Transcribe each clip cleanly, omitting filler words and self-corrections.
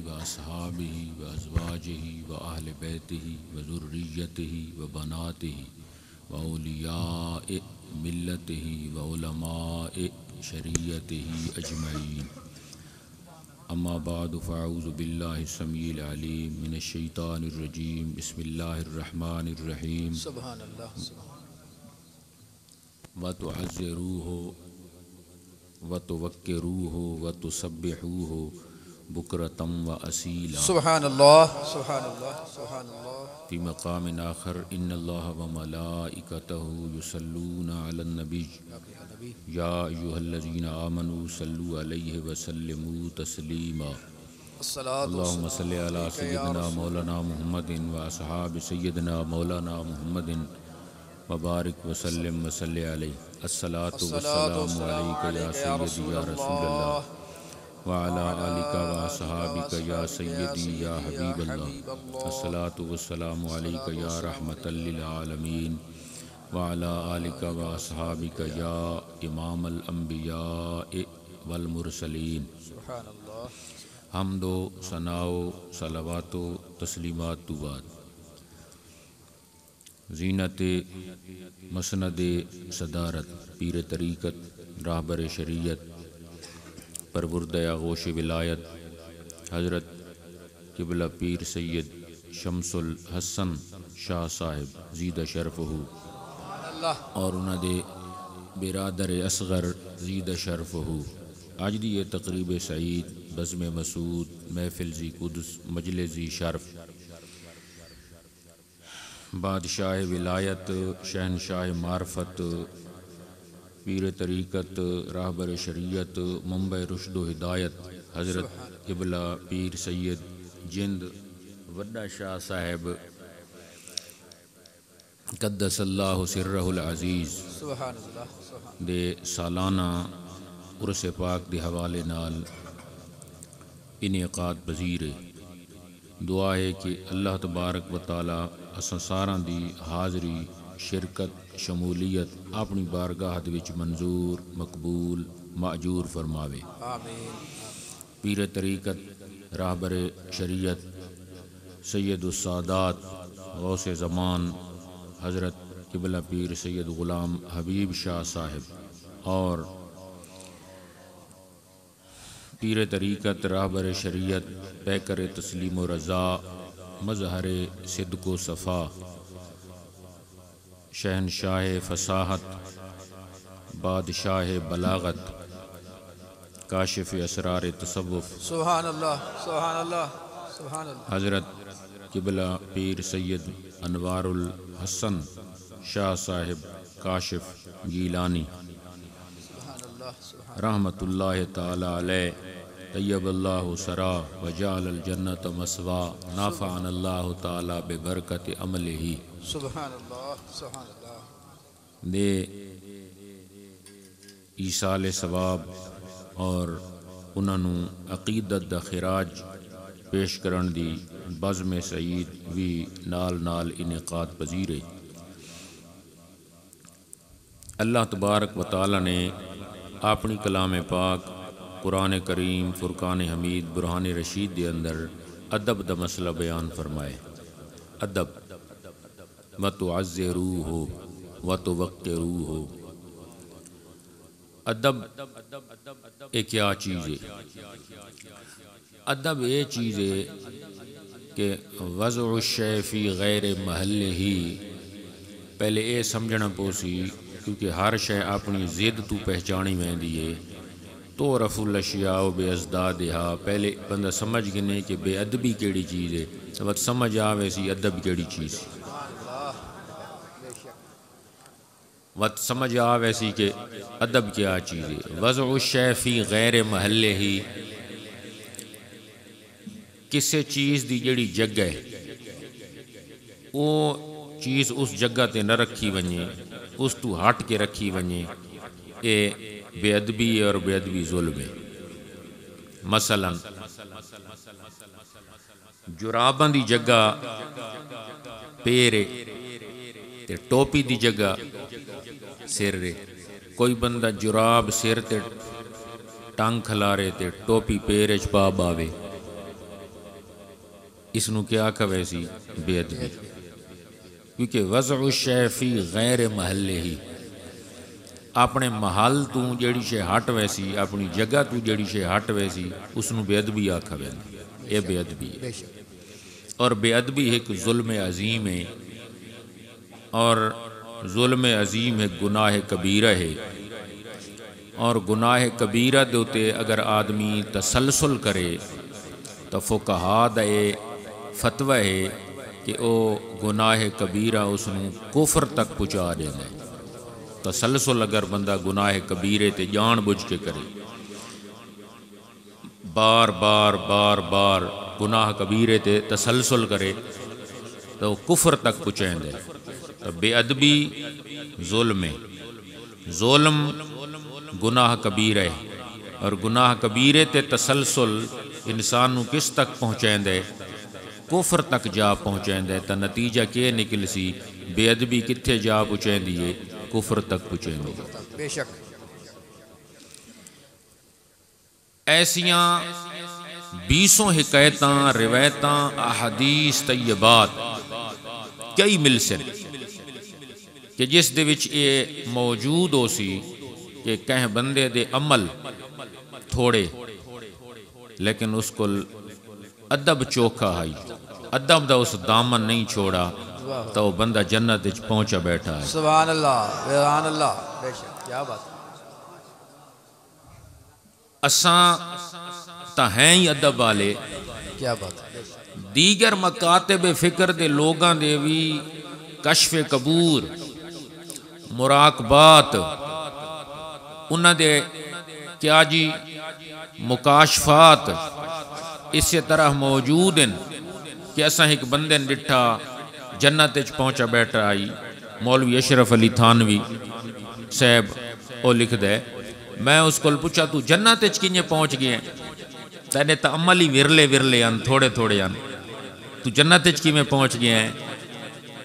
व अस्हाबिही व अज़वाजिही व अहले बैतिही व ज़ुर्रिय्यतिही व बनातिही व औलियाए मिल्लतिही व उलमाए शरीयतिही अजमईन। अम्मा बाद फ़अऊज़ु बिल्लाहि समीइल अलीम मिनश शैतानिर रजीम। बिस्मिल्लाहिर रहमानिर रहीम। सुभानअल्लाह। व तुअज़्ज़िरूहु व तुवक्किरूहु व तुसब्बिहूहु बुकरतम व असीला। सुभानअल्लाह सुभानअल्लाह सुभानअल्लाह। फ़ी मक़ामिन आख़र इन्नल्लाह व मलाइकतहु युसल्लूना अलन नबी या अय्युहल्लज़ीना आमनू सल्लु अलैहि व सल्लिमू तस्लीमा। अल्लाहुम्मा सल्लि अला सय्यिदिना मौलाना मुहम्मदिन व अस्हाबि सय्यिदिना मौलाना मुहम्मदिन व बारिक व सल्लिम व सल्लि अलैहि। अस्सलातु वस्सलामु अलैका या सय्यदी या रसूलल्लाह व अला आलिका व अस्हाबिका या सय्यदी या हबीबल्लाह। अस्सलातु वस्सलामु अलैका या रहमतल लिल आलमीन व अला आलिका व अस्हाबिका या इमामल अंबिया वल मुरसलीन। हम्दो सनाओ सलावातो तस्लीमातु बाद। ज़ीनत मसनद सदारत पीर तरीक़त राहबर शरीयत परवुर्द आगोश विलायत हज़रत क़िबला पीर सैयद शमसुल हसन शाह साहिब ज़ीद शरफ़हू और उन्होंने बिरादर असग़र ज़ीद शरफ़हू आज दी ये तकरीब सईद बज़्म मसूद महफ़िल ज़ी कुदस मजलिस ज़ी शरफ़ बादशाह विलायत शहनशाह मार्फत पीर तरीक़त राहबर शरीयत मुंबई रुश्द व हिदायत हज़रत क़िबला पीर सैयद जिंद वड्डा शाह साहिब क़द्दसल्लाहु सिर्रहुल अज़ीज़ दे सालाना उर्स पाक दे हवाले नाल इनेकाद पज़ीर दुआ है कि अल्लाह तबारक व तआला असां सारां दी हाज़री शिरकत शमूलियत अपनी बारगाह दे विच मंजूर मकबूल माजूर फरमावे। पीर तरीक़त राहबर शरीयत सैयदुस सादात गौसे ज़मान हज़रत क़िबला पीर सैयद ग़ुलाम हबीब शाह साहिब और पीर तरीक़त राहबर शरीयत पैकर तस्लीम व रज़ा मज़हर सिद्क़ व सफ़ा शहनशाह फ़साहत बादशाह बलागत काशिफ़ असरार तसव्वुफ़ सुभानअल्लाह सुभानअल्लाह सुभानअल्लाह हज़रत क़िबला पीर सैयद अनवारुल हसन शाह साहिब काशिफ़ गीलानी रहमतुल्लाहि ताला अलैह तय्यबल्लाहु सरा व जअलल जन्नत मस्वा नाफ़अनल्लाहु ताला बिबरकत अमलिही। सुभानअल्लाह सुभानअल्लाह दे ईसाल सवाब और उन्होंने अकीदत दा खिराज पेश करन दी बज़्म सईद भी नाल नाल इनेकाद पज़ीर है। अल्लाह तबारक व तआला ने अपनी कलाम पाक कुरान करीम फ़ुरक़ान हमीद बुरहान रशीद के अंदर अदब दा मसला बयान फरमाए। अदब व तुअज़्ज़िरूहु व तुवक्किरूहु। अदब एक क्या चीज़ है? अदब ये चीज़ है कि वज़उ शै फ़ी गैर महल्लिही। पहले ये समझना पोसी क्योंकि हर शै अपनी ज़िद तू पहचानी वेंदी है। तो रफुल अशिया बेअज़दादिहा पहले बंदा समझ गिने कि बेअदबी केड़ी चीज़ है तो वक्त समझ आवे सी अदब केड़ी चीज़ है। वक्त समझ आवे सी कि अदब क्या चीज़ है। वज़उ शै फ़ी गैर महल्लिही किसी चीज़ की जिहड़ी जगह है वो चीज़ उस जगह ते न रखी वने उस तू हट के रखी वने ये बेअदबी और बेअदबी जुल्म है। मसलन जुराबां दी जगह पैर ते टोपी दी जगह सिर रे। कोई बंदा जुराब सिर ते टंग खलारे ते टोपी पैर च पा बावे इसनू क्या कवे सी बेअदबी, क्योंकि वज़उ शै फी गैर महल्ले ही, अपने महल तू जेड़ी शे हट वैसी, अपनी जगह तू जेड़ी शे हट वैसी, उसनू बेअदबी आखा वैंदा, ये बेअदबी है। और बेअदबी एक जुल्म अजीम है, और जुल्म अजीम है गुनाह कबीरा है। और गुनाह कबीरा दे उते अगर आदमी तसलसल करे तो फुकहा दा फतवा है कि ओ गुनाह कबीरा उसनू कुफर तक पहुँचा देना है। तसलसल अगर बंदा गुनाह कबीरे ते जान बुझ के करे, बार बार बार बार गुनाह कबीरे ते तसलसल करे तो कुफर तक पहुँचेंदे। तो बेअदबी जुल्म है, जुल्म गुनाह कबीरा है, और गुनाह कबीरे ते तसलसल इंसान नू किस तक पहुँचेंदे, कुफर तक जा पहुँचेंदे। तो नतीजा के निकल सी, बेअदबी कित्थे जा पहुँचेंदी है, कुफर तक पहुँचेंदी। बेशक ऐसियां 20 हिकायतां, रिवायतां, अहदीस तय्यबात कई मिल से कि जिस दे विच ये मौजूद हो सी कि कह बंदे दे अमल थोड़े लेकिन उसको अदब चोखा है, अदब दा उस दामन नहीं छोड़ा तो बंदा जन्नत विच पहुंचा बैठा है। सुभान अल्लाह, सुभान अल्लाह, बेशक क्या बात। असां तां हैं ही अदब वाले, क्या बात है। दीगर मकातब फिक्र दे लोगां दे भी कशफ कबूर, मुराकबात, उन्हां दे क्या जी मुकाशफात इस तरह मौजूद हैं कि असां एक बंदे ने डिठा जन्नत विच पहुंचा बैठा आई। मौलवी अशरफ अली थानवी साहब वो लिखदा है, मैं उसको पूछा तू जन्नत विच किवें पहुंच गया, तेरे तो अमल ही विरले विरले हैं, थोड़े थोड़े हैं, तू जन्नत विच किवें पहुंच गया है?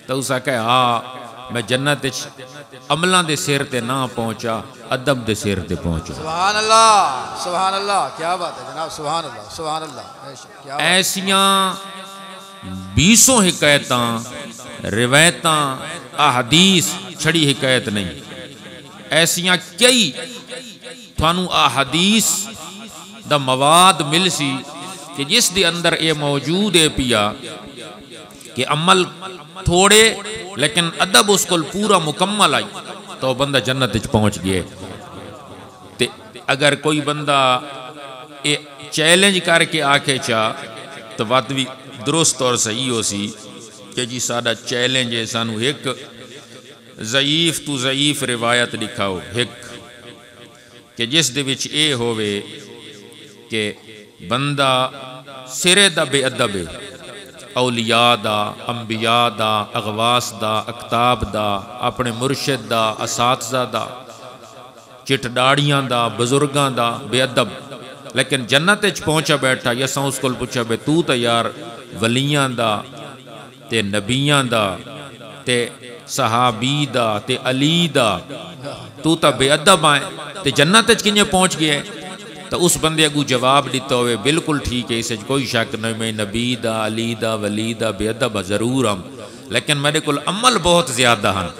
तो उस आख्या हाँ मैं जन्नत विच अमलों के सिर ते ना पहुंचा, अदब के सिर ते पहुंचा। सुभान अल्लाह, सुभान अल्लाह, क्या बात है जनाब, सुभान अल्लाह, सुभान अल्लाह। ऐसियां 20 हिकायतां, रिवायतां, अहदीस छड़ी हिकायत नहीं, ऐसियां कई थानू अहदीस दा मवाद मिल सी कि जिस दे अंदर ये मौजूद है पिया कि अमल थोड़े लेकिन अदब उसको पूरा मुकम्मल आई तो बंदा जन्नत विच पहुंच गया। ते अगर कोई बंदा ये चैलेंज करके आके चाह तो बात भी दुरुस्त और सही हो सी कि जी साडा चैलेंज है, सानू एक ज़ईफ तू ज़ईफ रिवायत दिखाओ, एक कि जिस दे विच ये होवे कि बंदा सिरे दा बेअदब है, औलिया दा, अंबिया दा, अगवास दा, अकताब दा, अपने मुर्शिद दा, असातिज़ा दा, चिटडाड़ियां दा, बुजुर्गां दा बेअदब, लेकिन जन्नत विच पहुंचा बैठा। असां उसको पूछा बे तू तो यार वलियां दा ते नबियां दा ते सहाबी दा ते अली दा, तू तो बेअदब आए ते जन्नत विच किवें पहुंच गया? तो उस बंदे अगू जवाब दिता हुए बिल्कुल ठीक है, इस कोई शक नहीं, मैं नबी दा, अली दा, वली दा बेअदब जरूर हम, लेकिन मेरे को अमल बहुत ज्यादा हैं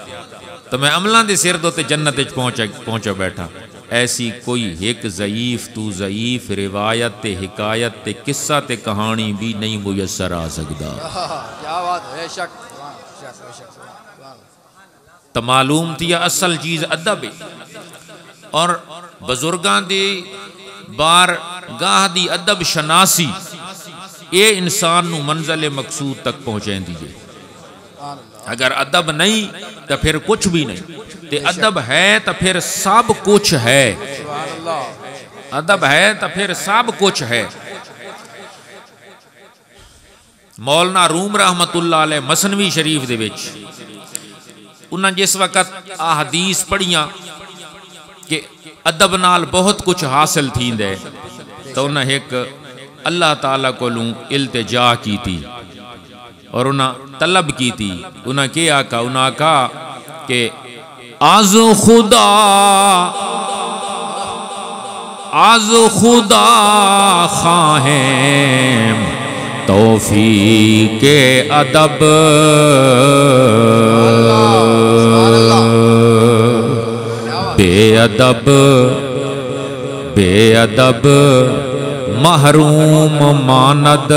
तो मैं अमलों के सिर दो जन्नत विच पहुंचा बैठा। ऐसी कोई एक ज़ईफ तू ज़ईफ रिवायत ते हिकायत ते किस्सा ते कहानी भी नहीं मुयसर आ सकता। क्या बात है, शक तो मालूम थी असल चीज अदब है, और बुजुर्गां दी बार गाह दी अदब शनासी ये इंसान नू मंजिल मकसूद तक पहुँचाती है। अगर अदब नहीं तो फिर कुछ भी नहीं, ते अदब है तो फिर सब कुछ है, अदब है तो फिर सब कुछ है। मौलाना रूम रहमतुल्लाह अलैह मसनवी शरीफ दे विच उन्हें जिस वक़्त अहदीस पढ़ियां कि अदब नाल बहुत कुछ हासिल थींदे तो उन्हें एक अल्लाह ताला कोलों इल्तिजा की थी और उन्हें तलब की थी। उन्हें क्या आका, उन्हें आका कि आज खुदा खाहें तौफीक तौफीक अदब बेअदब बेअदब महरूम मानद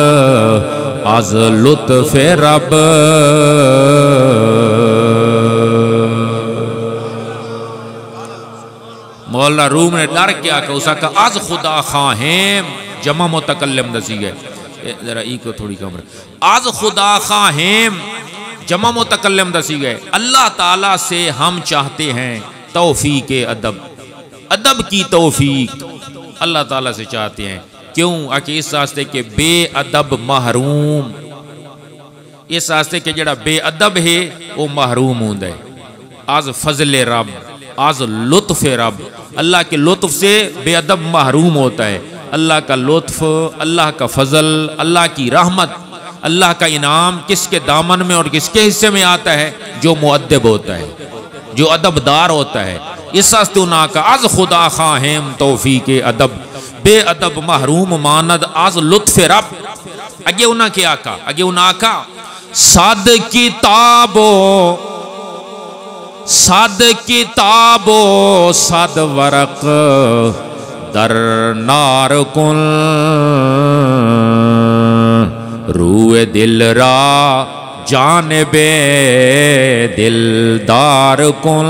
अज लुत्फ रब। मौलाना रूम ने डर क्या कहा, उसका कहा आज खुदा खाहेम जमा मुतकल्लिम दसी गए, जरा ई को थोड़ी कम आज खुदा खाहेम जमा मुतकल्लिम दसी गए। अल्लाह ताला से हम चाहते हैं तौफीक अदब, अदब की तौफीक अल्लाह ताला से चाहते हैं। क्यों? आके इस वास्ते के बेअदब महरूम, इस वास्ते के जड़ा बेअदब है वो महरूम होंदा है। आज फजले रब, आज लुत्फ रब, अल्लाह के लुत्फ से बेअदब महरूम होता है। अल्लाह का लुत्फ, अल्लाह का फजल, अल्लाह की रहमत, अल्लाह का इनाम किसके दामन में और किसके हिस्से में आता है? जो मुअद्दब होता है, जो अदबदार होता है। इस वास्ते उन्हा का आज खुदा खाहेम तौफीक अदब बेअदब महरूम मानद आज लुत्फ रब। अगे उन्हा क्या कहा? अगे उन्हा का सद किताबो सद किताबो सद वरक दर नार कुल रूए दिल रा जानबे दिलदार कुल।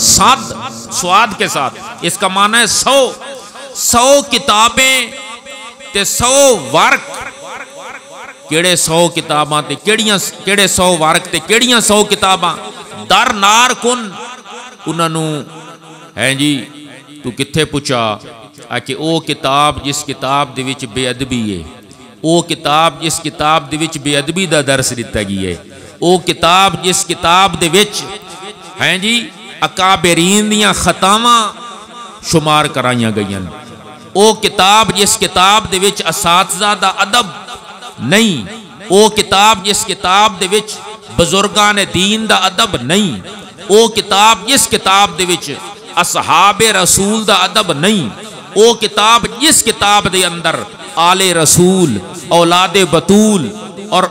सद स्वाद के साथ, इसका माना है 100 किताबें ते 100 वर्क। केड़े 100 किताबां ते केड़ियां, केड़े 100 वर्क ते केड़ियां 100 किताबां? दर नार कुन, उन्होंने है जी तू किथे पूछा आके ओ किताब जिस किताब दे विच बेअदबी है, ओ किताब जिस किताब दे विच बेअदबी दा दर्स दिता गया है, ओ किताब जिस किताब दे विच है जी अकाबरीन दियां खतावां शुमार कराइयां गई, ओ किताब जिस किताब दे विच असातिज़ा दा अदब नहीं, ओ किताब जिस किताब दे विच बुजुर्गां ने दीन दा अदब नहीं, ओ किताब जिस किताब दे विच असहाबे रसूल दा अदब नहीं, ओ किताब जिस किताब दे अंदर आले रसूल औलादे बतूल, और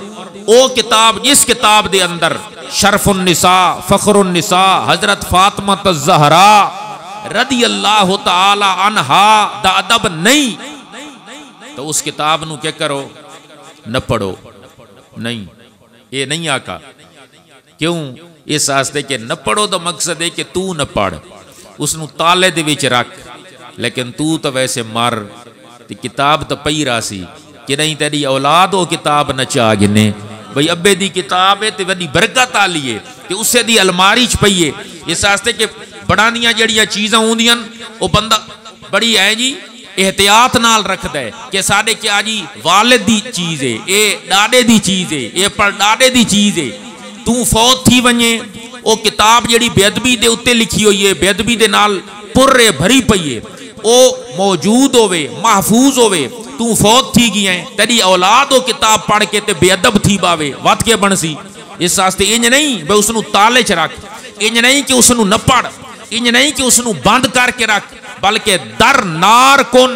ओ किताब जिस किताब दे अंदर शरफुन निसा फखरुन निसा हजरत फातिमा ज़हरा रदी अल्लाह तआला अन्हा दा अदब नहीं, तो उस किताब नू क्या करो? न पढ़ो। नहीं, ये नहीं आका। क्यों? इस वास्ते के न पढ़ो तो मकसद है कि तू न पढ़, उसनू ताले दे विच रख, लेकिन तू तो वैसे मर ते किताब तो पई रासी कि नहीं, तेरी औलाद वो किताब न चा गिने भाई अब्बे दी किताब है ते वड्डी बरकत आली है ते उसे दी अलमारी च पई है। इस वास्ते के बड़ानियां जड़ियां चीज़ां होंदियां वो बंदा बड़ी है जी एहतियात नाल रखदा है कि साडे क्या जी वालिद दी चीज़ है, ये डाडे दी चीज़ है, ये परडाडे दी चीज़ है। तू फौत थी वने वो किताब जड़ी बेअदबी दे उत्ते लिखी हुई है, बेअदबी दे नाल पुर्रे भरी पई है, वो मौजूद होवे महफूज होवे, तू फौत थी गई है, तेरी औलाद वो किताब पढ़ के ते बेअदब थी बावे वत के बनसी। इस वास्ते इंज नहीं भाई उसनू ताले च रख, इंज नहीं कि उसनू न पढ़, इंज नहीं कि उसनू बंद करके रख, बल्कि दर नार कुन,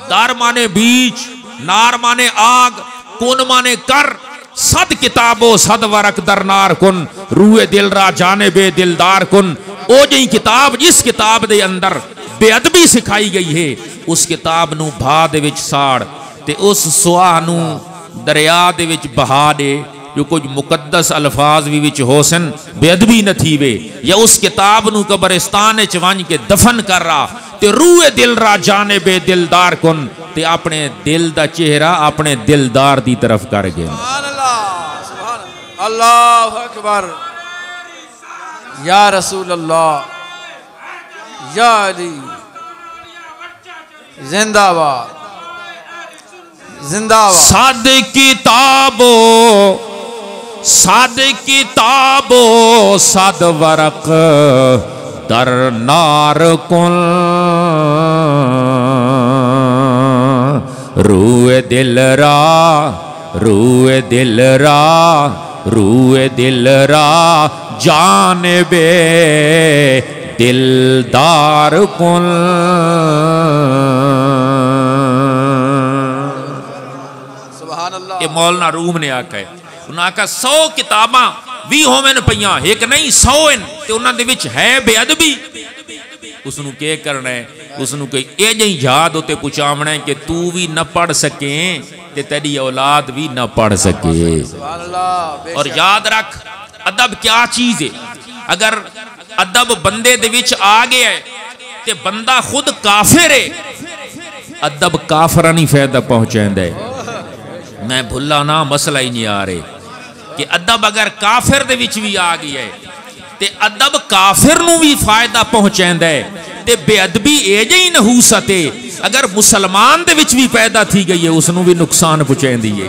दर माने बीच, नार माने आग, कुन माने कर, सद किताबो सद वरक दर नार कुन रूए दिल रा जाने बे दिलदार कुन। ओ जी किताब जिस किताब दे अंदर बेअदबी सिखाई गई है, उस किताब नू भा दे विच साड़ ते उस सुआह नू दरिया दे विच बहा दे, जो कुछ मुकद्दस अल्फाज भी विच होसन बेअदबी न थी वे, या उस किताब नू कब्रिस्तान च वंज के दफन कर रहा ते रूए दिल रा जाने बे दिलदार कुन ते अपने दिल दा चेहरा अपने दिलदार दी तरफ कर गया। अल्लाह अकबर, या रसूल अल्लाह, या अली, जिंदाबाद जिंदाबाद। साद किताबो साद वरक दर नार कुल रूए दिल रा रूए दिल रा रूए दिल रा जानबे दिलदार कुल। सुभान अल्लाह। ये मौलाना रूम ने आखा है। उन्हें आखा 100 किताबां भी होवन पईयां, एक नहीं 100 ते उन्हां दे विच है बेअदबी। उसनू के करना है? उसनू कोई ए जी याद होते पुचावना है कि तू भी न पढ़ सके ते तेरी औलाद भी न पढ़ सके। सुभान अल्लाह। और याद रख अदब क्या चीज है। अगर अदब बंदे दे विच आ गया है ते बंदा खुद काफिर है। अदब काफरा नहीं फायदा पहुंचांदा है। मैं भुला ना मसला ही नहीं आ रहे कि अदब अगर काफिर दे विच भी आ गया है ते अदब काफिर नू भी फायदा पहुंचांदा है ते बेअदबी ए जी नहूसत है अगर मुसलमान दे विच भी पैदा थी गई है उसनू भी नुकसान पहुंचांदी है।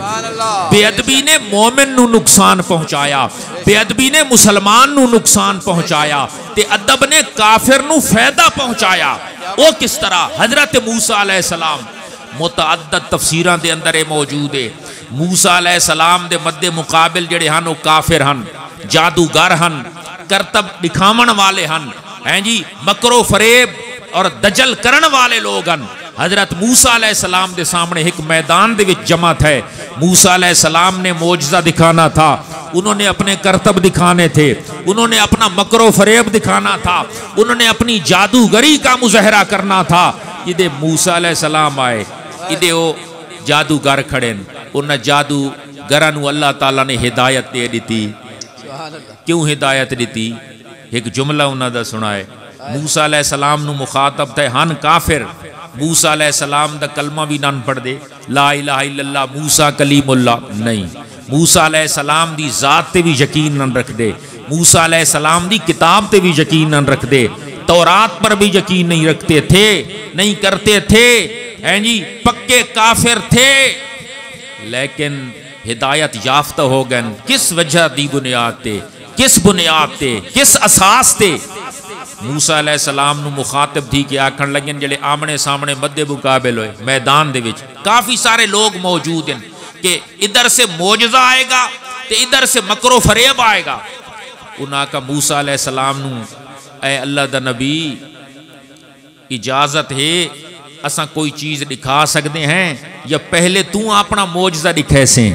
बेअदबी ने मोमिन नू नुकसान पहुंचाया, बेअदबी ने मुसलमान नू नुकसान पहुंचाया ते अदब ने काफिर नू फायदा पहुंचाया। वो किस तरह? हजरत मूसा अलैहिस्सलाम मुतअद्दद तफसीरां दे अंदर मौजूद है। मूसा अलैहिस्सलाम दे मद्दे मुकाबिल जेड़े हन वो काफिर हन, जादूगर हन, करतब दिखावन वाले हन, हैं जी, मकरो फरेब और दजल करने वाले लोग हन। हजरत मूसा अलैहिस्सलाम दे सामने एक मैदान दे विच जमात है। मूसा अलैहिस्सलाम ने मोजज़ा दिखाना था, उन्होंने अपने करतब दिखाने थे, उन्होंने अपना मकरो फरेब दिखाना था, उन्होंने अपनी जादूगरी का मुज़ाहरा करना था। इदे मूसा अलैहिस्सलाम आए, इदे वो जादूगर खड़े, उन्हें जादूगरां नूं अल्लाह ताला ने हिदायत दे दी। क्यों हिदायत दी? एक जुमला उन्होंने सुनाए। मूसा अलैहिस्सलाम नू मुखातब थे हन काफिर। मूसा अलैहिस्सलाम दा कलमा भी नन पढ़ दे, ला इलाहा इल्लल्लाह मूसा कलीमुल्लाह नहीं। मूसा अलैहिस्सलाम दी जात ते भी यकीन नन रख दे, मूसा अलैहिस्सलाम दी किताब ते भी यकीन नन रख दे, तौरात पर भी यकीन नहीं रखते थे, नहीं करते थे, हैं जी, पक्के काफिर थे। लेकिन हिदायत याफ्ता हो गए। किस वजह दी बुनियाद ते, किस बुनियाद ते, किस असास ते? मूसा अलैहिस्सलाम नू मुखातिब थी कि आखन लगे जेड़े आमने सामने मद्दे मुकाबिल होए मैदान दे विच काफी सारे लोग मौजूद हैं कि इधर से मोजज़ा आएगा ते इधर से मकरो फरेब आएगा। उन्हां का मूसा अलैहिस्सलाम नू ए अल्लाह दा नबी इजाजत है असा कोई चीज दिखा सकते हैं या पहले तू अपना मोजज़ा दिखे से?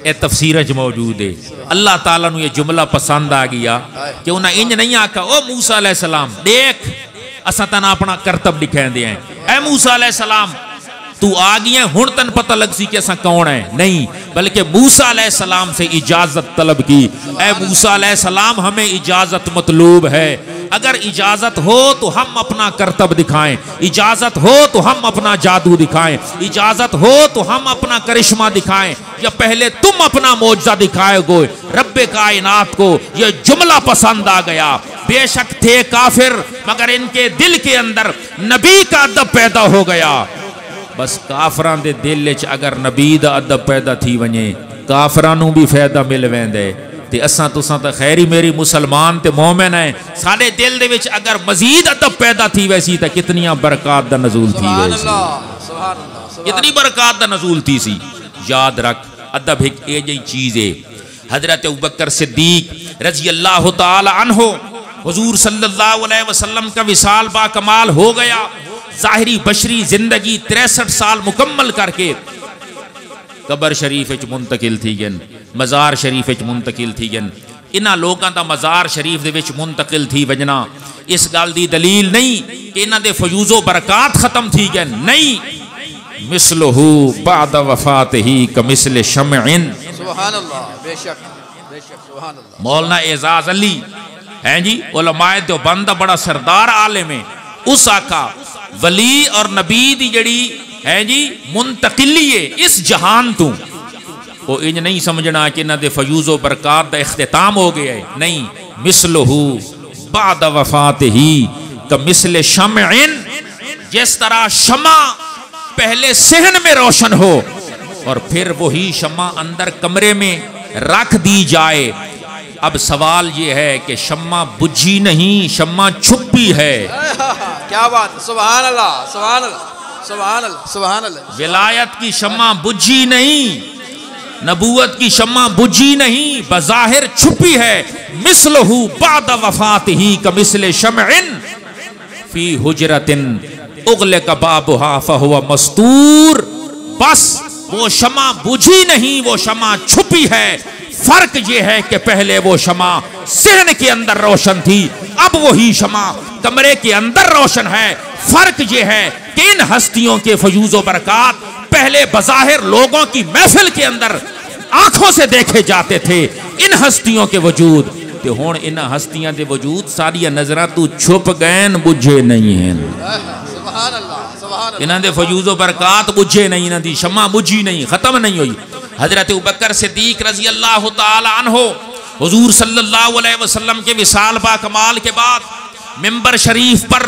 ए तफसीर च मौजूद है। अल्लाह ताला नू ये जुमला पसंद आ गया कि उन्हें इंज नहीं आखा ओ मूसा अलैहिस्सलाम देख असा तना अपना करतब दिखाते हैं। ए मूसा अलैहिस्सलाम तू आ गया हुण तन पता लग सी कि असा कौन है? नहीं, बल्कि मूसा अलैहिस्सलाम से इजाजत तलब की। ए मूसा अलैहिस्सलाम हमें इजाजत मतलूब है, अगर इजाजत हो तो हम अपना करतब दिखाएं, इजाजत हो तो हम अपना जादू दिखाएं, इजाजत हो तो हम अपना करिश्मा दिखाएं, या पहले तुम अपना मोजज़ा दिखाओगे? रब्बे कायनात को यह जुमला पसंद आ गया। बेशक थे काफिर मगर इनके दिल के अंदर नबी का अदब पैदा हो गया। बस काफरां दे दिल च अगर नबी दा अदब पैदा थी वने काफरां नूं भी फायदा मिल वेंदे ते असां तुसां तां खैर ही मेरी मुसलमान ते मोमिन है। साडे दिल दे विच अगर मजीद अदब पैदा थी वैसी तां कितनियां बरकत दा नज़ूल थी वैसी, कितनी बरकत दा नज़ूल थी सी। याद रख अदब एक ए जी चीज है। हजरत अबू बकर सिद्दीक रज़ी अल्लाह तआला अन्हु हुजूर सल्लल्लाहु अलैहि वसल्लम का विसाल बा कमाल हो गया। ज़ाहिरी बशरी जिंदगी 63 साल मुकम्मल करके कबर शरीफ च मुंतकिल थी गन, मज़ार शरीफ च मुंतकिल थी गन। इन्हां लोगों का मज़ार शरीफ दे विच मुंतकिल थी वजना इस गल दी दलील नहीं कि इन्हां दे फयूज़ो बरकात खत्म थी गन, नहीं। मिसलहु बाद वफातिही कमिसल शमइन, सुभान अल्लाह, बेशक बेशक, सुभान अल्लाह। मौलाना एजाज अली हैं जी, उलमाए देवबंद बड़ा सरदार आलिम है। उस आका वली और नबी दी जड़ी है जी मुंतकिली है इस जहान तू, वो इंज नहीं समझना कि इन्हां दे फयूज़ो बरकात दा इख्तिताम हो गया है, नहीं। मिसलहु बाद वफातिही कमिसल शमइन, जिस तरह शमा पहले सहन में रोशन हो और फिर वही शमा अंदर कमरे में रख दी जाए। अब सवाल ये है कि शम्मा बुझी नहीं, शम्मा छुपी है। क्या बात, सुभान अल्लाह, सुभान अल्लाह, सुभान अल्लाह, सुभान अल्लाह। विलायत की शम्मा बुझी नहीं, नबूवत की शम्मा बुझी नहीं, बज़ाहिर छुपी है। मिसलहु बाद वफातिही कमिसल शमइन फी हुजरतिन उग़लिक़ बाबुहा फ़हुव मस्तूर। बस वो शमा बुझी नहीं, वो शमा छुपी है। फर्क ये है कि पहले वो शमा सिरन के अंदर रोशन थी, अब वही शमा कमरे के अंदर रोशन है। फर्क ये है कि इन हस्तियों के फयूज़ो बरकात पहले बज़ाहिर लोगों की महफिल के अंदर आंखों से देखे जाते थे। इन हस्तियों के वजूद ते हुण इन हस्तियां दे वजूद सारिया नजरां तू छुप गए, बुझे नहीं हैं। सुभान अल्लाह, सुभान अल्लाह। इन्हां दे फयूज़ो बरकात बुझे नहीं, इन्हां दी शमा बुझी नहीं, खत्म नहीं हुई। हजरत अबू बकर सिद्दीक रजी अल्लाह तआला अन्हो हुजूर सल्लल्लाहु अलैहि वसल्लम के विसाल बा कमाल के बाद मिंबर शरीफ पर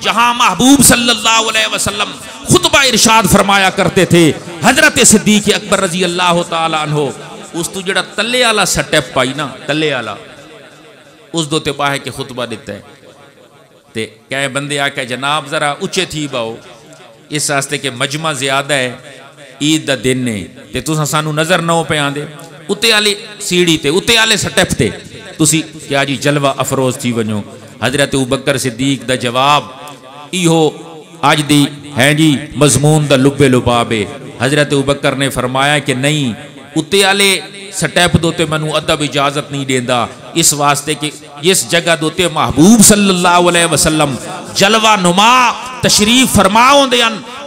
जहां महबूब सल्लल्लाहु अलैहि वसल्लम खुतबा इरशाद फरमाया करते थे, हजरत सिद्दीक अकबर रजी अल्लाह तआला अन्हो उस तू जड़ा तले वाला स्टेप पाई ना, तले वाला उस दो ते बाहे के खुतबा दिता है। ते कई बंदे आके जनाब जरा उच्चे थी बाओ, इस वास्ते के मजमा ज्यादा है, ईद का दिन ने ते तुसां सानू नजर न पे आंदे। उत्ते वाली सीढ़ी ते उत्ते वाले स्टेप ते तुसी क्या जी जलवा अफरोज थी वनो। हजरत अबू बकर सिद्दीक दा जवाब इहो अज दी है जी मजमून दा लुबे लुबाबे। हजरत अबू बकर ने फरमाया कि नहीं, उत्ते वाले स्टेप दोते मैनू अदब इजाजत नहीं देंदा, इस वास्ते कि जिस जगह दोते महबूब सल्लल्लाहु अलैहि वसल्लम जलवा नुमा तशरीफ फरमाओ दे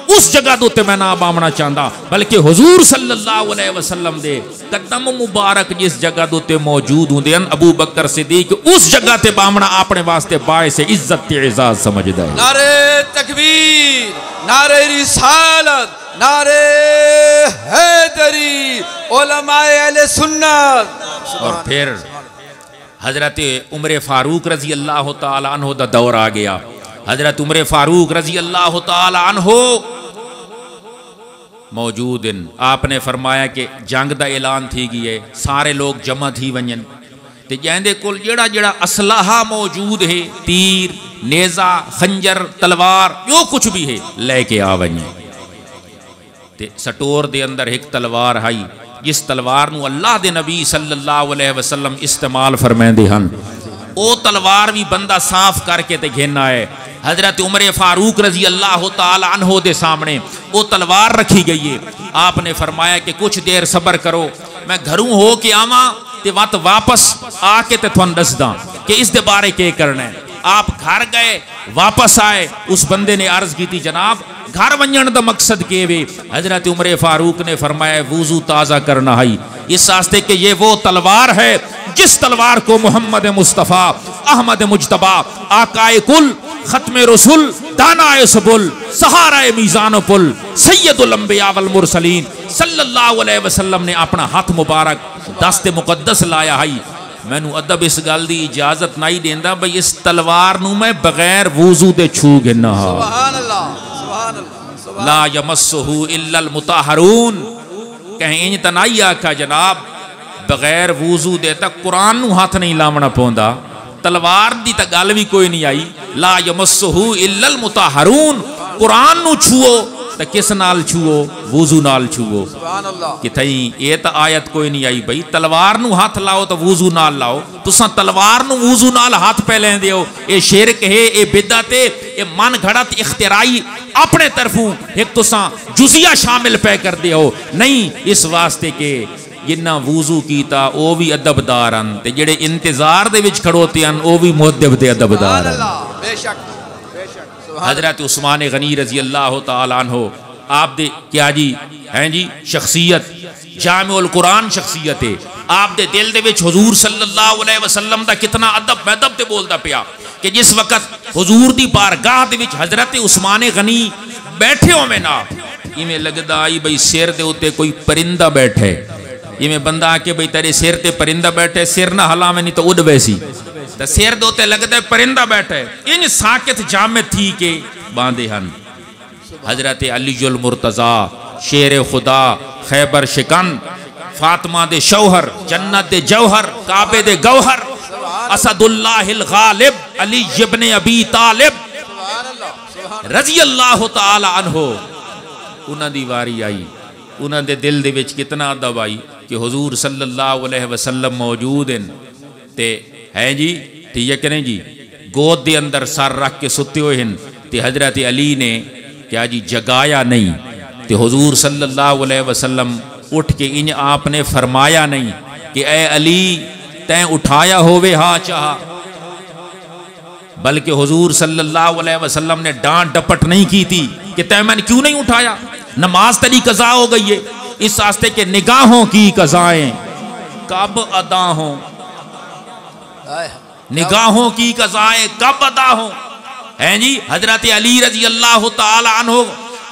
उस जगह दोते मैं ना बामना चाहता, बल्कि हुजूर सल्लल्लाहु अलैहि वसल्लम दे कदम मुबारक जिस जगह दोते मौजूद होंदे हैं, अबू बकर सिद्दीक उस जगह ते बामना अपने वास्ते बायस इज्जत ते इजाज समझदा है। नारे तकबीर, नारे रिसालत, नारे हैदरी, उलमाए अहले सुन्नत। और फिर हजरत उमर फारूक रजी अल्लाह तआला अन्हो दा दौर आ गया। हजरत उमर फारूक रजी अल्लाह तआला अन्हो मौजूद इन, आपने फरमाया कि जंग का ऐलान थी गई है, सारे लोग जमा थी वजन ते जैंदे कोल जेड़ा जेड़ा असलाहा मौजूद है, तीर नेजा खंजर तलवार जो कुछ भी है लेके आ वजन। ते सटोर दे अंदर एक तलवार आई, जिस तलवार नू अल्लाह दे नबी सल्लल्लाहु अलैहि वसल्लम इस्तेमाल फरमाते हैं, वो तलवार भी बंदा साफ करके ते घेना है। हजरत उमर फारूक रजी अल्लाह तआला अन्हो दे सामने वो तलवार रखी गई है। आपने फरमाया कि कुछ देर सबर करो, मैं घरों हो के आवा ते वत वापस आके ते तुहानू दसदा कि इस दे बारे के करना है। आप घर गए, वापस आए, उस बंदे ने अर्ज की जनाब घर वंजन का मकसद के वे। हजरत उमर फारूक ने फरमाया वुजू ताज़ा करना है, इस वास्ते कि ये वो तलवार है जिस तलवार को मोहम्मद मुस्तफ़ा अहमद मुजतबा आकाए कुल खत्मे रसूल दानाए सबुल सहाराए मीज़ान पुल सैयदुल अंबिया वल मुरसलीन सल्लल्लाहु अलैहि वसल्लम ने अपना हाथ मुबारक दस्ते मुकद्दस लाया है। मैनू अदब इस गल की इजाजत नहीं देंदा भाई इस तलवार नू मैं बगैर वुजू दे छू गिना। सुभान अल्लाह, सुभान अल्लाह। ला यमस्सुहु इल्लल मुताहरून, कहीं इंज तो नहीं आखा जनाब बगैर वुजू दे तक कुरान नू हाथ नहीं लावना पौंदा, तलवार दी तो गल भी कोई नहीं आई। ला यमस्सुहु इल्लल मुताहरून, कुरान नू छुओ तो किस नाल छुओ, वुजू नाल छुओ। सुभान अल्लाह। कि थई ये तो आयत कोई नहीं आई भाई तलवार नू हाथ लाओ तो वुजू नाल लाओ, तुसा तलवार नू वुजू नाल हाथ पै लेंदे हो, ये शिरक है, ये बिदअत है, ये मन घड़त इख्तिराई अपने तरफों एक तुसा जुजिया शामिल पै कर दे हो। नहीं, इस वास्ते के जिन्ना वुजू कीता वो भी अदबदार हैं ते जेड़े इंतजार दे विच खड़ोते हैं वो भी मुअद्दब ते अदबदार हैं। बेशक बेशक। हजरत उस्मान गनी रजी अल्लाह तआला अन्हो आप दे क्या जी हैं जी शख्सियत जामिउल कुरान शख्सियत है। आप दे दिल दे विच हुजूर सल्लल्लाहु अलैहि वसल्लम दा कितना अदब अदब ते बोलदा पिया कि जिस वक्त हुजूर दी बारगाह दे विच हजरत उस्मान गनी बैठे होवे ना, इवें लगदा आई भाई सिर दे उत्ते कोई परिंदा बैठे, इवें बंदा आके भाई तेरे सिर ते परिंदा बैठे, सिर ना हलावे नहीं तो उड़ वैसी, तो सिर दे उत्ते लगदा परिंदा बैठे। इन साकित जामिद थी के बांधे हन। हजरत अलीजुल मुर्तजा शेर खुदा खैबर शिकन फातिमा दे शौहर जन्नत दे जौहर काबे दे गौहर असदुल्लाहिल गालिब अली इब्ने अबी तालिब रजी अल्लाह तआला अन्हो, उन्हां दी वारी आई, उन्हां दे दिल दे विच कितना अदब आई कि हुजूर सल्लल्लाहु अलैहि वसल्लम मौजूद हैं ते है जी, ठीक है कि नहीं जी, गोद दे अंदर सर रख के सुते हुए हैं ते हजरत अली ने क्या जी जगाया नहीं, तो हुजूर सल्लल्लाहु अलैहि वसल्लम उठ के इन आपने फरमाया नहीं कि ए अली तैं उठाया होवे हाँ चाह, बल्कि हुजूर सल्लल्लाहु अलैहि वसल्लम ने डांट डपट नहीं की थी कि तैं मैंने क्यों नहीं उठाया, नमाज तेरी कज़ा हो गई है। इस रास्ते के निगाहों की कज़ाएं कब अदा हों, निगाहों की कज़ाएं कब अदा हों, हैं जी। हजरत अली रजी अल्लाह ताला अन्हु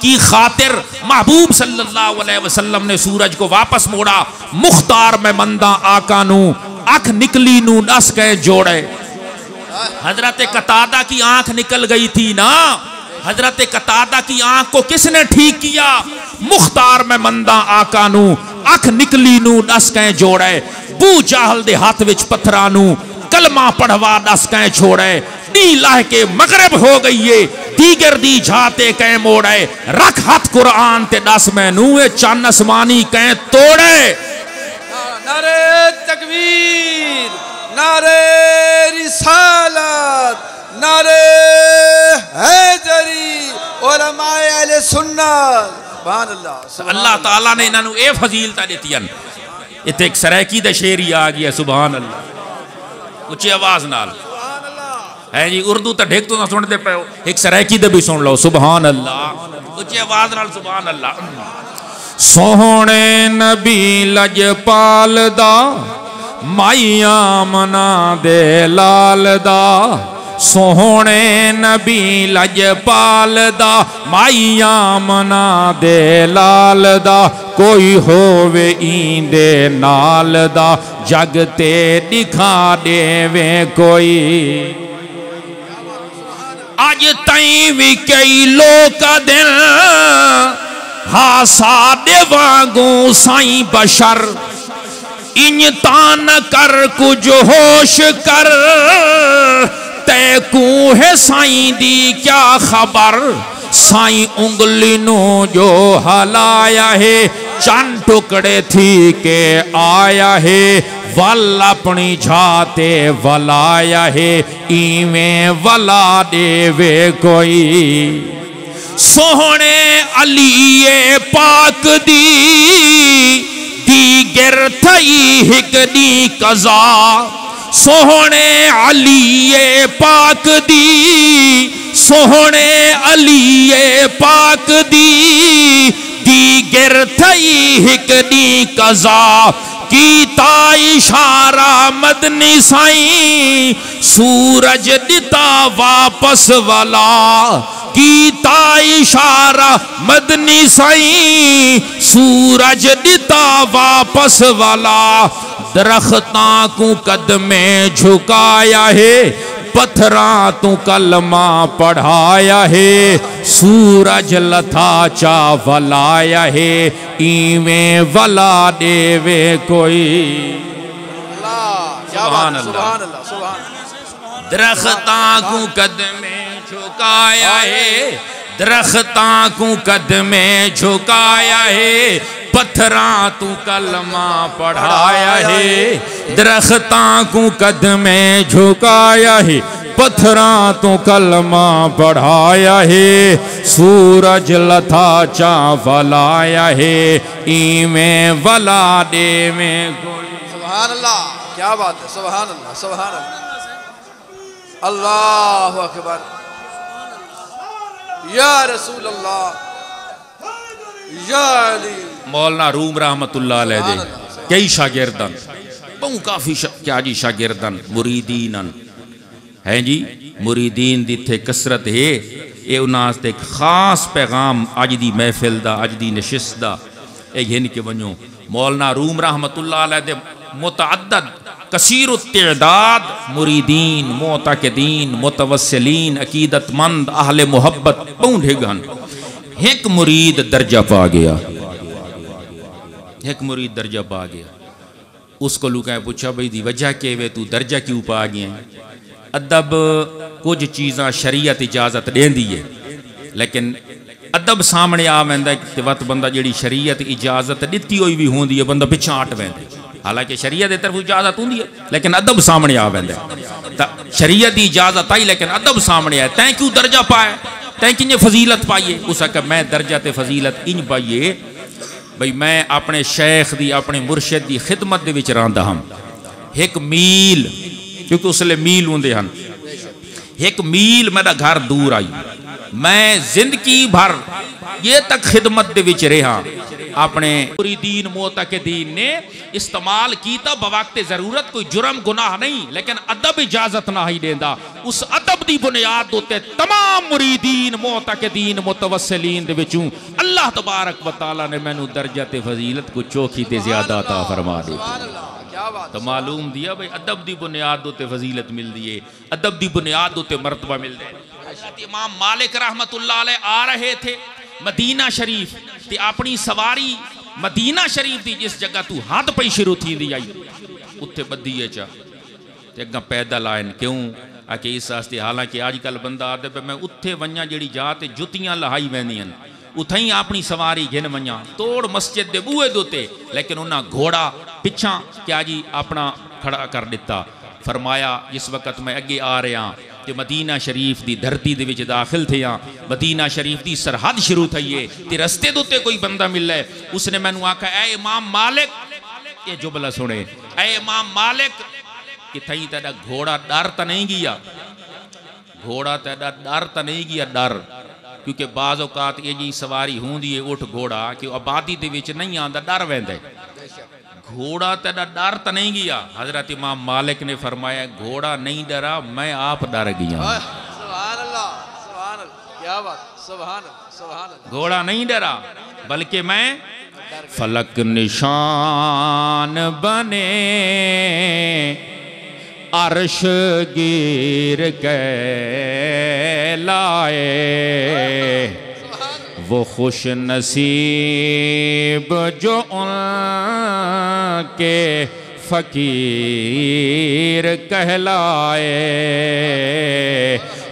की खातिर महबूब सल्लल्लाहु अलैहि वसल्लम ने सूरज को वापस मोड़ा। मुख्तार में मंदा आकानू आंख निकली नू दस के जोड़े। हजरत कतादा की आंख निकल गई थी ना, हजरत कतादा की आंख को किसने ठीक किया? मुख्तार में मंदा आकानू आंख निकली नू दस के जोड़े। बू जाहल दे हाथ विच पत्थरानू कलमा पढ़वा दस के छोड़े। दी लाह के मगरब हो गई है दीगर दी झाते कै मोड़े। रख हाथ कुरान ते दस मैनू चन्न आसमानी कै तोड़े। नारे तकबीर, नारे रिसालत, नारे हैदरी, उलमाए अहले सुन्नत। सुभान अल्लाह। अल्लाह ताला ने इन्हां नू ए फजीलता दित्तियां। इत्थे एक सरैकी दा शेर ही आ गया, सुभान अल्लाह, उच्ची आवाज नाल है जी। उर्दू तो ढेक तो ना सुनते पे हो, एक सरैकी दे भी सुन लो, सुभान अल्लाह, उच्ची आवाज नाल सुभान अल्लाह। सोहणे नबी लजपाल दा माइया मना दे लाल दा। सोहणे नबी लजपाल दा माइया मना दे लाल दा। कोई होवे इंदे नाल दा जग ते दिखा देवे कोई। अज तई भी कई लोग दिल हासा दे वांगू साईं बशर। इंज तान कर कुछ होश कर तैकू है साईं दी क्या खबर। साईं उंगली नू जो हलाया है चंद टुकड़े थी के आया है। वल अपनी झाते वलाया है इवें वला देवे कोई। सोहने अलीए पाक दी गिर थई हिक दी कज़ा। सोहने अलीए पाक दी, सोहने अलीए पाक दी गिर थई हिक दी कज़ा। कीता इशारा मदनी साईं सूरज दिता वापस वाला। कीता इशारा मदनी साईं सूरज दिता वापस वाला। दरख्तां को कदमे झुकाया है पत्थरां तू कलमा पढ़ाया है। सूरज लथा चा वलाया है इवें वला देवे कोई। सुभान अल्लाह, दरख्तां को कदमे झुकाया है, दरख्तां को कदमे झुकाया है। पत्थरां तू कलमा पढ़ाया है। दरख्तां को कदमे झुकाया है पत्थरां तू कलमा पढ़ाया है। सूरज लथा चा वलाया है इवें वला देवे कोई। सुभान अल्लाह, क्या बात है, सुभान अल्लाह, सुभान अल्लाह, अल्लाहु अकबर, या रसूल अल्लाह, या अली। मौलाना रूम रहमतुल्लाह अलैह दे कई शागिर्दन बहु काफ़ी क्या जी शागिर्दन मुरीदीन हैं जी। मुरीदीन दी थे कसरत है। ये उन्हां ते खास पैगाम अज दी महफिल दा अज दी नशिस्त दा ये कि वनो मौलाना रूम रहमतुल्लाह अलैह दे मुतअद्दद कसीर तिदाद मुरीदीन मोतक़दीन मुतवस्सिलीन अकीदतमंद अहले मुहब्बत बहु ढेगन। एक मुरीद दर्जा पा गया, एक मुरीद दर्जा पा गया। उसको लुका पूछा भाई दी वजह के वे तू दर्जा क्यों पा गया। अदब कुछ चीज़ां शरीयत इजाजत देंदी है, लेकिन अदब सामने आ वेंदा कि वत बंदा जिहड़ी शरीयत इजाजत दिती हुई भी होंदी है बंदा पिछा हट वेंदा। हालांकि शरीयत की तरफ इजाजत होंदी है लेकिन अदब सामने आ वेंदा। शरीयत की इजाजत आई लेकिन अदब सामने आया। तैं क्यों दर्जा पाया, तैं किंज फजीलत पाइए? उस आख्या मैं दर्जा ते फजीलत इंज पाइए बई मैं अपने शेख दी अपने मुर्शिद दी खिदमत दे विच रहिंदा हां। एक मील, क्योंकि उसले मील होंदे हन, एक मील मेरा घर दूर आई, मैं जिंदगी भर ये तक खिदमत दे विच रहा। अपने मुरीदीन मोतकदीन ने इस्तेमाल कीता बवक्त जरूरत, कोई जुर्म गुनाह नहीं, लेकिन अदब इजाजत ना ही देंदा। उस अदब दी बुनियाद उत्ते तमाम मुरीदीन मोतकदीन मुतवस्सिलीन दे विचों अल्लाह तबारक व तआला ने मैनू दर्जा ते फजीलत को चौखी ते ज्यादा अता फरमा दी। तो मालूम दिया भाई अदब दी बुनियाद उत्ते फजीलत मिलदी है, अदब दी बुनियाद उत्ते मर्तबा मिलदा है। इमाम मालिक रहमतुल्लाह अलैह आ रहे थे मदीना शरीफ ते अपनी सवारी मदीना शरीफ दी जिस जगह तू हद पई शुरू थी दी आई उत्थे बद्दी चा ते अग्गा पैदल आए। क्यों आके इस वास्ते, हालांकि अजकल बंदा आदे पे मैं उत्थे वंजा जेड़ी जा ते जुतियां लहाई वैंदियां उत्थे ही अपनी सवारी घिन वंजा तोड़ मस्जिद दे बूहे दोते, लेकिन उन्हां घोड़ा पिछा क्या जी अपना खड़ा कर दिता। फरमाया जिस वक्त मैं अगे आ रहा ते मदीना शरीफ दी धरती दे विच दाखिल थे, मदीना शरीफ दी सरहद शुरू थई है ते रस्ते दे उत्ते कोई बंदा मिले, उसने मैनू आखा ऐ इमाम मालिक, ये जुमला सुने, ऐ इमाम मालिक कि थई तेरा घोड़ा डर तो नहीं गया? घोड़ा तेरा डर तो नहीं गया? डर क्योंकि बाज़ औकात ये जी सवारी होंदी है उठ घोड़ा कि आबादी दे विच नहीं आंदा, डर वैंदा घोड़ा तेरा डर तो नहीं गया? हजरत इमाम मालिक ने फरमाया घोड़ा नहीं डरा, मैं आप डर गया। सुभान अल्लाह, सुभान अल्लाह, क्या बात, सुभान अल्लाह, सुभान अल्लाह। घोड़ा नहीं डरा बल्कि मैं फलक निशान बने अर्श गिर के लाए, वो खुश नसीब जो उनके फ़कीर कहलाए,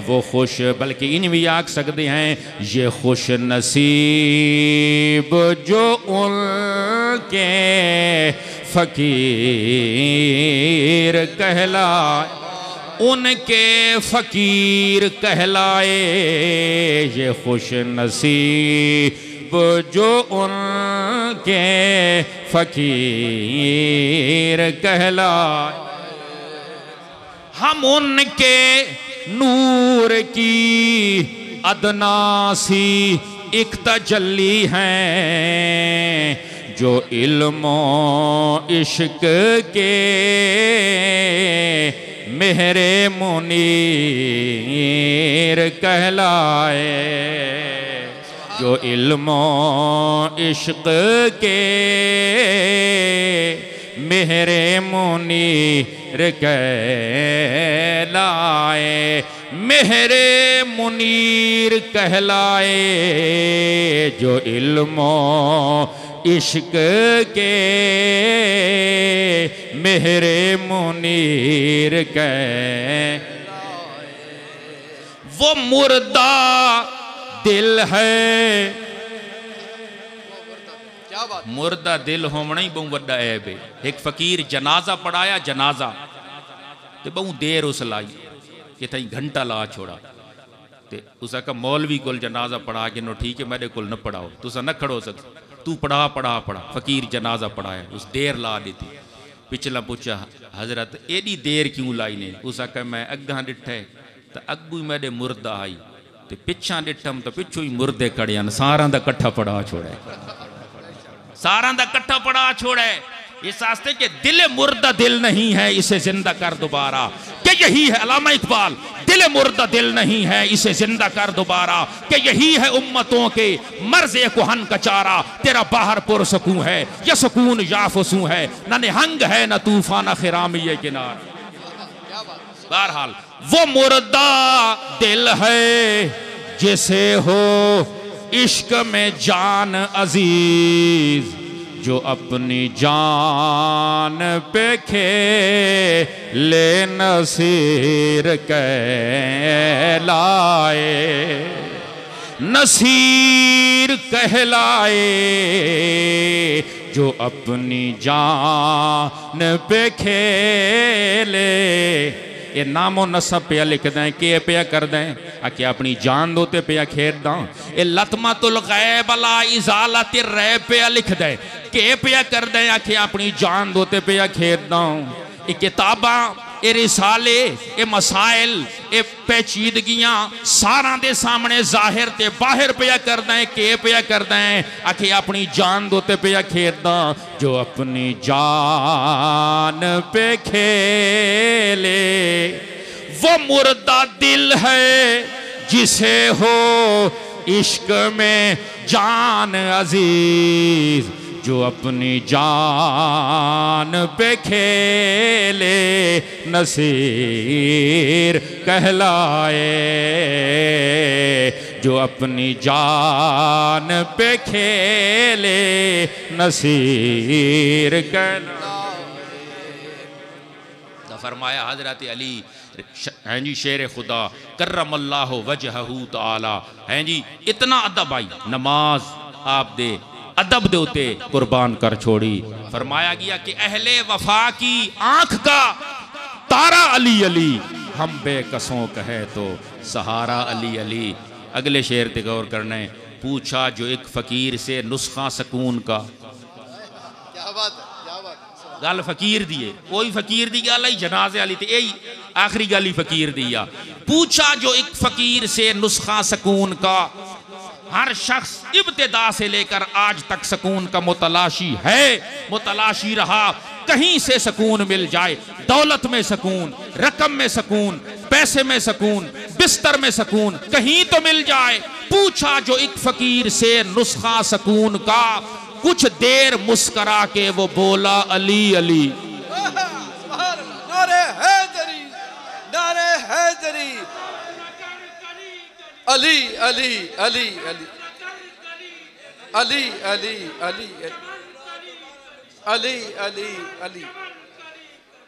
वो खुश, बल्कि इन भी आख सकते हैं ये खुश नसीब जो उनके फ़कीर कहलाए, उनके फ़कीर कहलाए, ये खुश नसीब जो उनके फ़कीर कहलाए। हम उनके नूर की अदना सी एक तजल्ली हैं, जो इल्मो इश्क के मेहरे मुनीर कहलाए, जो इल्मो इश्क के मेहरे मुनीर कहलाए, मेहरे मुनीर कहलाए, जो इल्मो इश्क के मेहरे मुनीर कहलाए। वो मुर्दा दिल है, क्या बात, मुर्दा दिल होना ही बहु वड्डा ऐब है। एक फकीर जनाजा पढ़ाया, जनाजा ते बहु देर उस लाई कि तई घंटा ला छोड़ा ते उस आखा मौलवी कोल जनाजा पढ़ा के नो ठीक है मेरे कोल न पढ़ाओ, तुसा न खड़ो सक, तू पढ़ा पढ़ा पढ़ा। फकीर जनाजा पढ़ाया, उस देर ला दी थी। पिछला पूछा हजरत एडी देर क्यों लाई ने? उस आखा मैं अग्गा डिठे तो अगू ही मेरे मुर्दा आई ते पिछा डिठम तो पिछू ही मुर्दे खड़े हैं, सारा दा कट्ठा पढ़ा छोड़े, सारा दा कट्ठा पढ़ा छोड़े। इस वास्ते के दिल मुर्दा दिल नहीं है, इसे जिंदा कर दोबारा। कि यही है अल्लामा इकबाल, दिल मुर्दा दिल नहीं है, इसे जिंदा कर दोबारा। कि यही है उम्मतों के मर्ज़े कुहन का चारा, तेरा बाहर पुरसकून है या सुकून याफसू है, न निहंग है न तूफान खिरामी ये किनार। बहरहाल वो मुर्दा दिल है जिसे हो इश्क में जान अजीज, जो अपनी जान पे खेले नसीर कहलाए, नसीर कहलाए, जो अपनी जान पे खेले ये नामो नसब पे लिख दें के पे कर दें आके अपनी जान दोते पे खेद दां ये लतमतुल गैब ला इजालत रैब पे लिख दें के पे कर दें आके अपनी जान दोते पे खेद दां ये किताबा ये रिसाले ये मसाइल ये पेचीदगियां सारा दे सामने जाहिर ते बाहर पे कर दें के पे कर दें आखि अपनी जान दोते पे खेदा जो अपनी जान पे खेले वो मुर्दा दिल है जिसे हो इश्क में जान अजीज जो अपनी जान पे खेले नसीर कहलाए जो अपनी जान पे खेले नसीर कहलाए। फरमाया हजरत अली हैं जी शेर खुदा करमल्लाहु वजहहू ताला हैं जी इतना अदब आई नमाज आप दे अदब दे उते कुर्बान कर छोड़ी। फरमाया गया कि अहले वफा की आंख का तारा अली अली हम बेकसों कहे तो सहारा अली अली। अगले शेर पे गौर करने पूछा जो एक फकीर से नुस्खा सकून का क्या बात है क्या बात गल फकीर दिए कोई फकीर दी गल आई जनाजे वाली ते यही आखिरी गल ही फकीर दी आ। पूछा जो एक फकीर से नुस्खा सकून का हर शख्स इब्तिदा से लेकर आज तक सकून का मुतलाशी है मुतलाशी रहा कहीं से सकून मिल जाए दौलत में सकून रकम में सकून पैसे में सकून बिस्तर में सकून कहीं तो मिल जाए। पूछा जो एक फकीर से नुस्खा सकून का कुछ देर मुस्करा के वो बोला अली अली। नारे हैदरी नारे हैदरी अली अली अली अली अली अली अली अली अली अली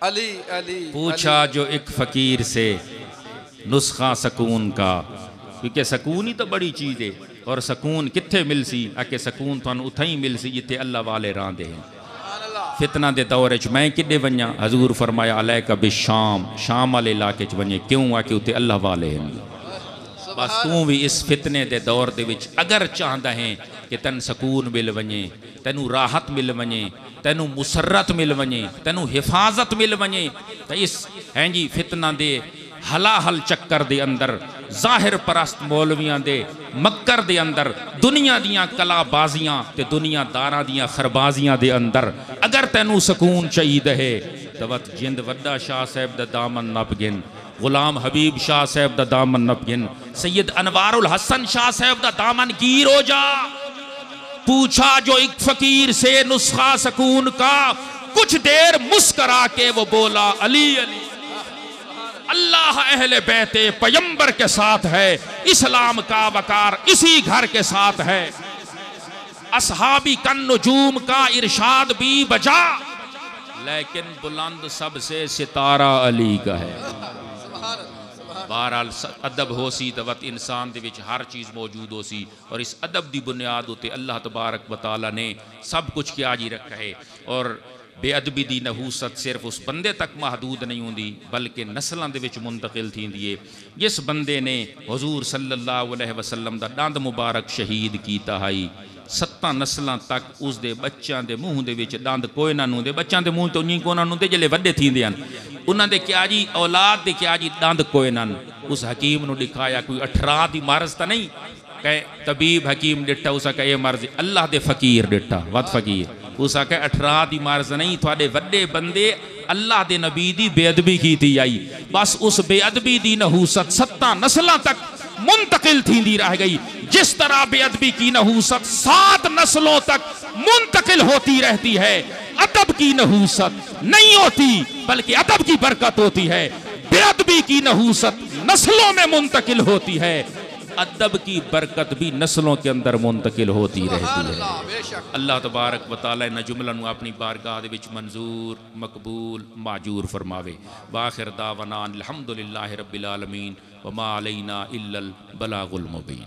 अली अली। पूछा जो एक फकीर से नुस्खा सकून का क्योंकि सकून ही तो बड़ी चीज है और सकून कित्थे मिल सी आके सकून थानू उथे ही मिल सी जिथे अल्लाह वाले रांदे हैं। फितना दे दौर च मैं किडे वन्या हजूर फरमाया अलैका बिशाम शाम वाले इलाके च वने क्यों आके उते अल्लाह वाले हैं। बस तू भी इस फितने दे दौर दे विच अगर चाहता है कि तन सकून मिल वने तेनू राहत मिल वने तेनू मुसरत मिल वने तेनू हिफाजत मिल वने तो इस हैं जी फितना दे हलाहल चक्कर दे अंदर जाहिर परस्त मौलवियां दे मक्कर दे अंदर दुनिया दियां कलाबाजियां ते दुनियादारां दियां खरबाजियां दे अंदर अगर तेनू सकून चाहिए है तो वत जिंद वड्डा शाह साहब दा दामन नप गिन गुलाम हबीब शाह साहब दा दामन नप गिन सैयद अनवारुल हसन शाह साहब दा दामन गिर हो जा। पूछा जो एक फकीर से नुस्खा सकून का कुछ देर मुस्करा के वो बोला अली अली। अल्लाह अहले बैते पैगंबर के साथ है इस्लाम का वकार इसी घर के साथ है असहाबी कन नुजूम का इरशाद भी बजा लेकिन बुलंद सबसे सितारा अली का है। बहरहाल अदब हो सी तवत इंसान दे विच हर चीज़ मौजूद हो सी और इस अदब की बुनियाद उत्ते अल्लाह तबारक व तआला ने सब कुछ क्या जी रखा है। और बेअदबी दी नहूसत सिर्फ उस बंदे तक महदूद नहीं होंदी बल्कि नस्लों दे विच मुंतकिल थींदी है। जिस बंदे ने हुजूर सल्लल्लाहु अलैहि वसल्लम दा दंद मुबारक शहीद कीता है 7 नस्लों तक उसके बच्चों के मूँह के दंद कोई ना नूंदे बच्चों के मूँह तो नहीं को ना नूंदे जिले वड्डे थींदे हन उन्होंने क्या जी औलाद दे क्या जी दंद कोई नन। उस हकीम ने दिखाया कोई 18 की मर्ज तो नहीं कह तबीब हकीम डिठा उस आख्या ये मर्ज अल्लाह दे फकीर डिठा वत फकीर उस आख्या 18 की मर्ज नहीं थोड़े वड्डे बंदे अल्लाह दे नबी दी बेअदबी की आई बस उस बेअदबी दी नहूसत 7 नस्लों तक मुंतकिल थींदी रह गई। जिस तरह बेअदबी की नहूसत 7 नस्लों तक मुंतकिल होती रहती है अदब की नहूसत नहीं होती बल्कि अदब की बरकत होती है। बेअदबी की नहूसत नस्लों में मुंतकिल होती है अदब की बरकत भी नस्लों के अंदर मुंतकिल होती रहती है। अल्लाह तबारक व तआला इन जुमलों को अपनी बारगाह दे विच मंजूर मकबूल माजूर फरमावे। वाखिर दावना अल्हम्दुलिल्लाहि रब्बिल आलमीन व मा अलैना इल्लल बलागुल मुबीन।